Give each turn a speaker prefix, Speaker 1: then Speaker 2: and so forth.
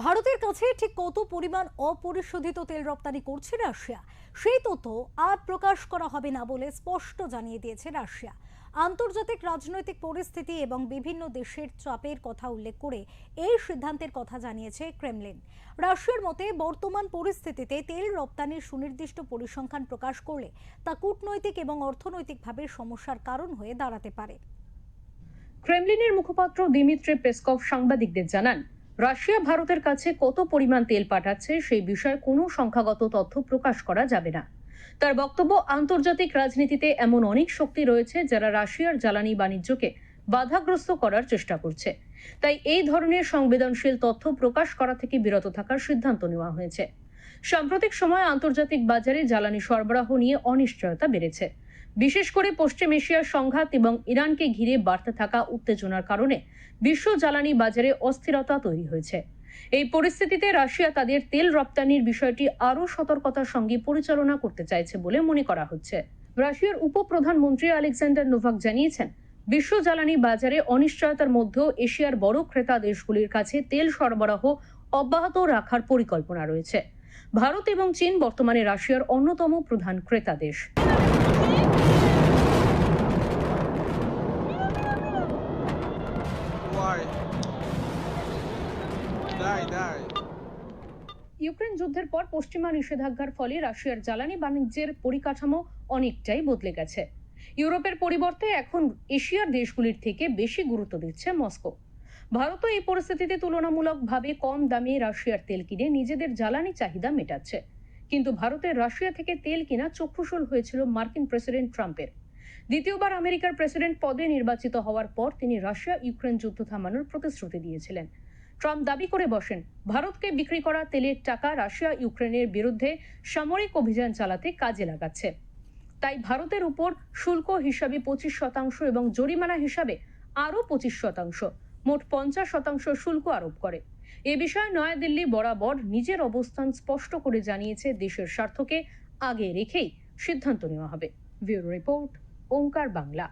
Speaker 1: ভারতের কাছে ঠিক কত পরিমাণ অপরিশোধিত তেল রপ্তানি করছে রাশিয়া সেই তথ্য আর প্রকাশ করা হবে না বলে স্পষ্ট জানিয়ে দিয়েছে রাশিয়া। আন্তর্জাতিক রাজনৈতিক পরিস্থিতি এবং বিভিন্ন দেশের চাপের কথা উল্লেখ করে এই সিদ্ধান্তের কথা জানিয়েছে ক্রেমলিন। রাশিয়ার মতে বর্তমান পরিস্থিতিতে তেল রপ্তানির সুনির্দিষ্ট পরিসংখ্যান প্রকাশ করলে তা কূটনৈতিক এবং অর্থনৈতিকভাবে সমস্যার কারণ হয়ে দাঁড়াতে পারে।
Speaker 2: ক্রেমলিনের মুখপাত্র দিমিত্রি পেসকভ সাংবাদিকদের জানান, রাশিয়া ভারতের কাছে কত পরিমাণ তেল পাঠাচ্ছে সেই বিষয়ে কোনো সংখ্যাগত তথ্য প্রকাশ করা যাবে না। তার বক্তব্য, আন্তর্জাতিক রাজনীতিতে এমন অনেক শক্তি রয়েছে যারা রাশিয়ার জ্বালানি বাণিজ্যকে বাধাগ্রস্ত করার চেষ্টা করছে। তাই এই ধরনের সংবেদনশীল তথ্য প্রকাশ করা থেকে বিরত থাকার সিদ্ধান্ত নেওয়া হয়েছে। সাম্প্রতিক সময়ে আন্তর্জাতিক বাজারে জ্বালানি সরবরাহ নিয়ে অনিশ্চয়তা বেড়েছে। বিশেষ করে পশ্চিম এশিয়ার সংঘাত এবং ইরানকে ঘিরে বাড়তে থাকা উত্তেজনার কারণে বিশ্ব জ্বালানি বাজারে অস্থিরতা তৈরি হয়েছে। এই পরিস্থিতিতে রাশিয়া তাদের তেল রপ্তানির বিষয়টি আরও সতর্কতার সঙ্গে পরিচালনা করতে চাইছে বলে মনে করা হচ্ছে। রাশিয়ার উপপ্রধানমন্ত্রী আলেকজান্ডার নোভাক জানিয়েছেন, বিশ্ব জ্বালানি বাজারে অনিশ্চয়তার মধ্যেও এশিয়ার বড় ক্রেতা দেশগুলির কাছে তেল সরবরাহ অব্যাহত রাখার পরিকল্পনা রয়েছে। ভারত এবং চীন বর্তমানে রাশিয়ার অন্যতম প্রধান ক্রেতা দেশ।
Speaker 3: Why? Die.
Speaker 2: ইউক্রেন যুদ্ধের পর পশ্চিমা নিষেধাজ্ঞার ফলে রাশিয়ার জ্বালানি বাণিজ্যের পরিকাঠামো অনেকটাই বদলে গেছে। ইউরোপের পরিবর্তে এখন এশিয়ার দেশগুলির থেকে বেশি গুরুত্ব দিচ্ছে মস্কো। ভারতও এই পরিস্থিতিতে তুলনামূলকভাবে কম দামে রাশিয়ার তেল কিনে নিজেদের জ্বালানি চাহিদা মেটাচ্ছে। কিন্তু ভারতের রাশিয়া থেকে তেল কিনা চক্ষুশূল হয়েছিল মার্কিন প্রেসিডেন্ট ট্রাম্পের। দ্বিতীয়বার আমেরিকার প্রেসিডেন্ট পদে নির্বাচিত হওয়ার পর তিনি রাশিয়া ইউক্রেন যুদ্ধ থামানোর প্রতিশ্রুতি দিয়েছিলেন। ট্রাম্প দাবি করে বসেন, ভারতকে বিক্রি করা তেলের টাকা রাশিয়া ইউক্রেনের বিরুদ্ধে সামরিক অভিযান চালাতে কাজে লাগাচ্ছে। তাই ভারতের উপর শুল্ক হিসাবে 25% এবং জরিমানা হিসাবে আরও 25%, মোট 50% শুল্ক আরোপ করে। এ বিষয়ে নয়াদিল্লি বরাবর নিজের অবস্থান স্পষ্ট করে জানিয়েছে, দেশের স্বার্থকে আগে রেখেই সিদ্ধান্ত নেওয়া হবে। ব্যুরো রিপোর্ট, ওঙ্কার বাংলা।